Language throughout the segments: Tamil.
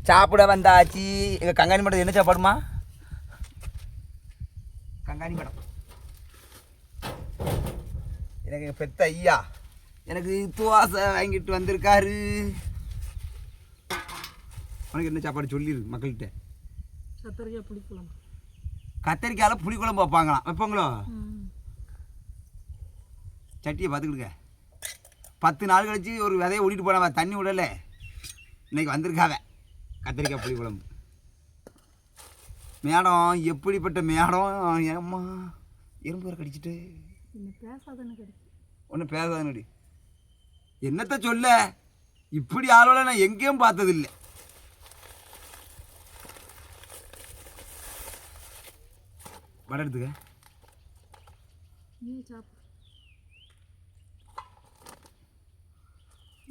சாப்பிட வந்தாச்சு. எங்கள் கங்காணி மேடம் என்ன சாப்பாடுமா? கங்காணி மேடம் எனக்கு எங்கள் பெத்த ஐயா எனக்கு துவாசை வாங்கிட்டு வந்திருக்காரு. உனக்கு என்ன சாப்பாடு சொல்லிடு மக்கள்கிட்ட. கத்தரிக்காய் புளிக்குழம்பு. கத்தரிக்காயில் புளிக்குழம்பு வைப்பாங்களாம். வைப்பாங்களோ? சட்டியை பார்த்துக்கிடுங்க. 10 நாள் கழிச்சு ஒரு விதையை ஓடிட்டு போனவ தண்ணி விடலை. இன்னைக்கு வந்திருக்காவ கத்திரிக்காய் புளிக்குழம்பு. மேடம் எப்படிப்பட்ட மேடம். ஏம்மா எறும்பு வர கடிச்சிட்டு ஒன்றும் பேசாதனடி. என்னத்த சொல்ல, இப்படி ஆளோட நான் எங்கேயும் பார்த்ததில்லை. வடை எடுத்துக்க.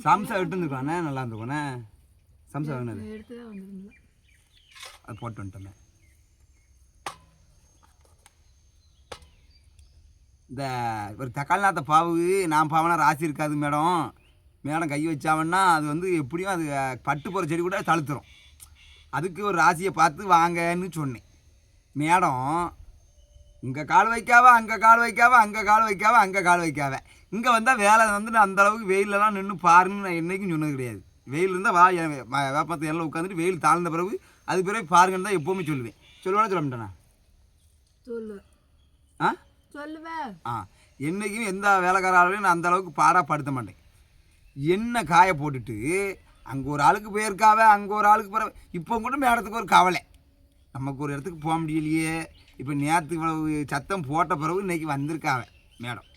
சம்சா விட்டு இருந்துக்கலாண்ணே, நல்லா இருந்துக்கோண்ணே. சம்சா வேணது அது போட்டு வந்துட்டோமே. இந்த ஒரு தக்காளி நாத்த பாவு நான் பாவனா ராசி இருக்காது மேடம். மேடம் கை வச்சாவன்னா அது வந்து எப்படியும் அது பட்டு போகிற செடி கூட தழுத்துரும். அதுக்கு ஒரு ராசியை பார்த்து வாங்கன்னு சொன்னேன். மேடம் இங்கே கால் வைக்காவா, அங்கே கால் வைக்காவா, அங்கே கால் வைக்காவா, அங்கே கால் வைக்காவ. இங்கே வந்தால் வேலை வந்து அந்தளவுக்கு வெயிலெலாம் நின்று பாருன்னு நான் என்றைக்கும் சொன்னது கிடையாது. வெயில் இருந்தால் வேப்பத்தை எல்லாம் உட்காந்துட்டு வெயில் தாழ்ந்த பிறகு அது பிறகு பாருங்கன்னு தான் எப்போவுமே சொல்லுவேன். சொல்லுவேன்னா சொல்ல மாட்டேண்ணா? சொல்லுவேன். என்றைக்கும் எந்த வேலைக்காராலையும் நான் அந்தளவுக்கு பாடாப்படுத்த மாட்டேன். எண்ணெய் காய போட்டுட்டு அங்கே ஒரு ஆளுக்கு போயிருக்காவ, அங்கே ஒரு ஆளுக்கு பிறகு இப்போ கூட மேடத்துக்கு ஒரு கவலை, நமக்கு ஒரு இடத்துக்கு போக முடியலையே. இப்போ நேற்று இவ்வளவு சத்தம் போட்ட பிறகு இன்றைக்கி வந்திருக்காவ மேடம்.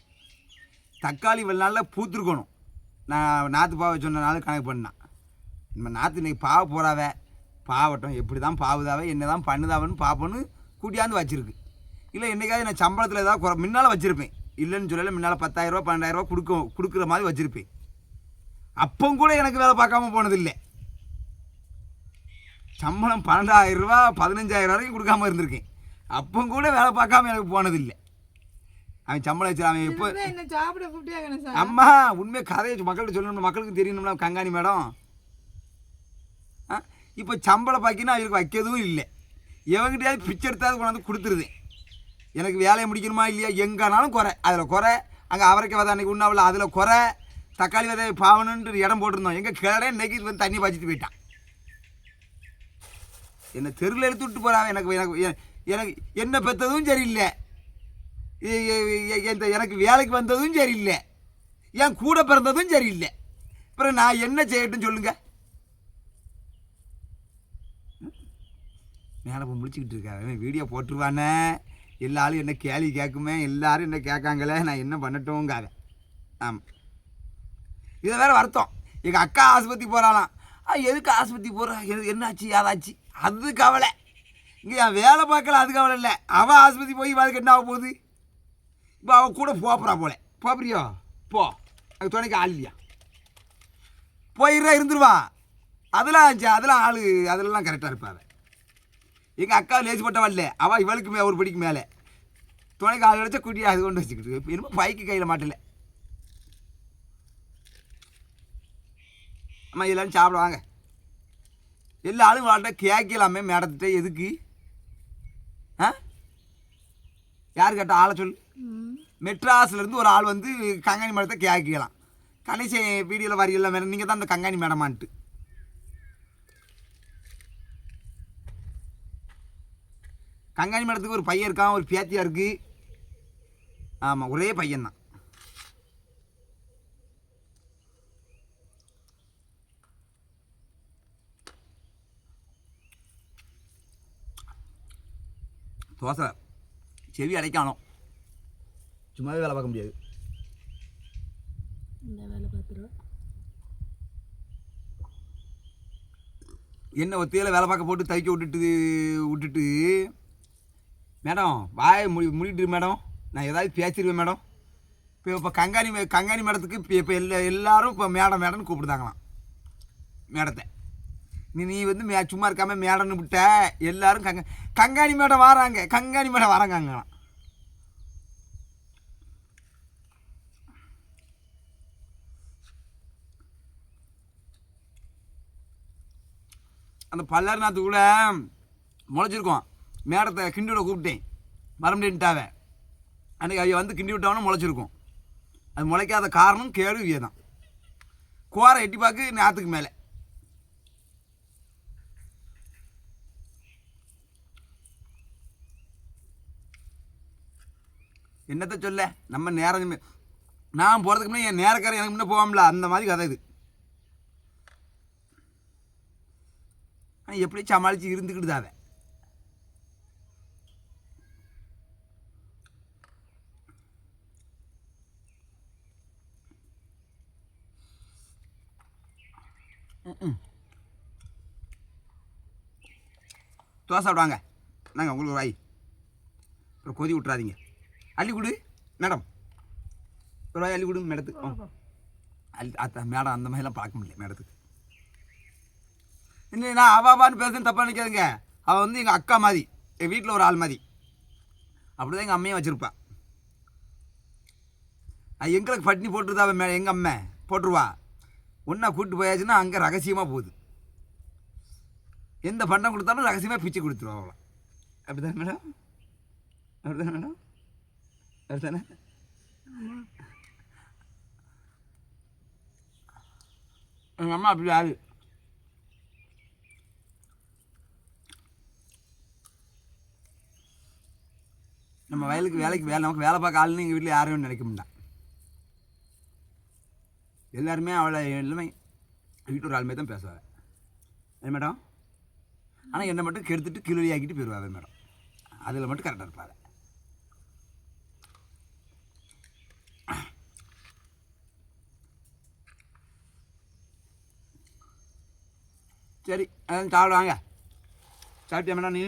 தக்காளி வெள்ளாளில் பூத்துருக்கணும். நான் நாற்று பாவை சொன்ன நாள் கணக்கு பண்ணான். நம்ம நாற்று இன்றைக்கி பாவ போகிறாவ, பாவட்டம் எப்படி தான் பாவுதாவே என்ன தான் பண்ணுதாவன்னு பார்ப்போன்னு கூட்டியாந்து வச்சுருக்கு. இல்லை என்றைக்காவது நான் சம்பளத்தில் ஏதாவது முன்னால் வச்சுருப்பேன். இல்லைன்னு சொல்லலை, முன்னால் 10,000 12,000 கொடுக்குற மாதிரி வச்சுருப்பேன். அப்போ கூட எனக்கு வேலை பார்க்காம போனதில்லை. சம்பளம் 12,000 15,000 வரைக்கும் கொடுக்காம இருந்திருக்கேன். அப்போ கூட வேலை பார்க்காம எனக்கு போனதில்லை. அவன் சம்பளம் வச்சு அவன் எப்போ அம்மா உண்மையை கதையை மக்கள்கிட்ட சொல்லணும், மக்களுக்கு தெரியணும்னா கங்காணி மேடம். இப்போ சம்பளம் பாக்கினா அவருக்கு வைக்கிறதும் இல்லை. எவங்கிட்டையாவது பிச்சை எடுத்தாவது கொண்டாந்து கொடுத்துருது. எனக்கு வேலையை முடிக்கணுமா இல்லையா, எங்கேனாலும் குறை. அதில் குறை. அங்கே அவரைக்க விதை அன்றைக்கி உண்ணாவில் அதில் குறை. தக்காளி விதை பாவணுன்ட்டு இடம் போட்டிருந்தோம். எங்கள் கிளடே இன்றைக்கி வந்து தண்ணி பாய்ச்சிட்டு போயிட்டான். என்னை தெருவில் எடுத்து விட்டு போகிறான். எனக்கு எனக்கு என்ன பெற்றதும் சரியில்லை, எனக்கு வேலைக்கு வந்ததும் சரியில்லை, என் கூட பிறந்ததும் சரியில்லை. அப்புறம் நான் என்ன செய்யட்டும் சொல்லுங்க. மேலே போய் முடிச்சுக்கிட்டு இருக்காங்க. வீடியோ போட்டுருவானே, எல்லாரும் என்ன கேள்வி கேட்குமே, எல்லாரும் என்ன கேட்காங்களே, நான் என்ன பண்ணட்டும்காக. ஆமாம், இதை வேறு வருத்தம். எங்கள் அக்கா ஆஸ்பத்திரி போகிறாளாம். எதுக்கு ஆஸ்பத்திரி போகிறா, என்னாச்சு யாராச்சு, அது கவலை. இங்கே என் வேலை பார்க்கல, அது கவலை இல்லை. அவள் ஆஸ்பத்திரி போய் அதுக்கு என்ன ஆக போகுது. இப்போ அவள் கூட போகிறா போல. போப்பிரியோ போ, அது துணைக்கு ஆள் இல்லையா, போயிடுறா இருந்துருவான். அதெல்லாம் ஆள் அதெல்லாம் கரெக்டாக இருப்பாள். எங்கள் அக்கா லேசிப்பட்டவள் இல்லை, அவள் இவளுக்கு ஒரு படிக்கு மேலே துணைக்கு ஆள் கிடச்சா குட்டியாக அது கொண்டு வச்சுக்கிட்டு இப்போ என்னமோ பைக்கு கையில் மாட்டல. அம்மா எல்லாரும் சாப்பிடுவாங்க. எல்லா ஆளும் வாழ்கிட்ட கேட்கலாமே மேடத்திட்ட. எதுக்கு யார் கேட்டால் ஆளை சொல்லு. மெட்ராஸ்லேருந்து ஒரு ஆள் வந்து கங்காணி மேடத்தை கேட்கலாம். கணேச வீடியோவில் வரீங்களா மேடம், நீங்கள் தான் அந்த கங்காணி மேடமான்ட்டு. கங்காணி மேடத்துக்கு ஒரு பையன் இருக்கான், ஒரு பேத்தியா இருக்குது. ஆமாம், ஒரே பையன்தான். தோசை செவி அடைக்கானோம், சும்மாவே வேலை பார்க்க முடியாது. வேலை பார்த்துருவோம். என்ன ஒத்தையில் வேலை பார்க்க போட்டு தைக்க விட்டுட்டு மேடம் வாயை முடிட்டு மேடம், நான் ஏதாவது பேசிடுவேன் மேடம். இப்போ கங்காணி மேடத்துக்கு இப்போ எல்லாரும் இப்போ மேடம்னு கூப்பிடுதாங்களாம் மேடத்தை. நீ வந்து சும்மா இருக்காமல் மேடம்னு விட்ட எல்லாரும் கங்காணி மேடம் வராங்கங்களாம். அந்த பல்லாரி நாற்றுக்குள்ள முளைச்சிருக்கோம். மேடத்தை கிண்டியோட கூப்பிட்டேன், மரம்டின்ட்டாவே அன்றைக்கி அவைய வந்து கிண்டி விட்டவனும் முளைச்சிருக்கும். அது முளைக்காத காரணம் கேடு இவைய தான். கோரை எட்டி பார்க்கு நாற்றுக்கு மேலே. என்னத்தை சொல்ல, நம்ம நேரம் நான் போகிறதுக்கு முன்னே என் நேரக்காரன் எனக்கு முன்னே போவோம்ல, அந்த மாதிரி கதை இது. எப்படி சமாளித்து இருந்துக்கிட்டு தாவே. தோசை சாப்பிடுவாங்க. நாங்கள் உங்களுக்கு ஒரு வாய் அப்புறம் கொதி விட்றாதீங்க. அள்ளி கொடு மேடம், ஒரு வாய் அள்ளி கொடுங்க மேடத்துக்கு. மேடம் அந்த மாதிரிலாம் பார்க்க முடியல மேடத்துக்கு. என்ன நான் அவாபான்னு பேசுன்னு தப்பாக நினைக்காதுங்க. அவள் வந்து எங்கள் அக்கா மாதிரி, எங்கள் வீட்டில் ஒரு ஆள் மாதிரி. அப்படி தான் எங்கள் அம்மையும் வச்சுருப்பா. எங்களுக்கு பட்டினி போட்டுருதா அவன் எங்கள் அம்மை போட்டுருவா. ஒன்றா கூப்பிட்டு போயாச்சுன்னா அங்கே ரகசியமாக போகுது. எந்த பண்டம் கொடுத்தாலும் ரகசியமாக பிச்சு கொடுத்துருவா அவளை. அப்படி தானே மேடம்? அப்படி தானே மேடம்? அப்படி தானே? எங்கள் அம்மா அப்படி ஆள். நம்ம வயலுக்கு வேலைக்கு நமக்கு வேலை பார்க்க ஆளுன்னு எங்கள் வீட்டில் யாரும் நினைக்க முடியல. எல்லாருமே அவளை எல்லாமே வீட்டு ஒரு ஆளுமே தான் பேசுவாள். அது மேடம். ஆனால் என்னை மட்டும் கெடுத்துட்டு கிளறி ஆக்கிட்டு போயிடுவாள் மேடம். அதில் மட்டும் கரெக்டாக இருப்பாள். சரி, அதான் சாப்பிடுவாங்க. சாப்பிட்டியா மேடம்? நீ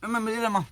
அம்மா இல்லைம்மா.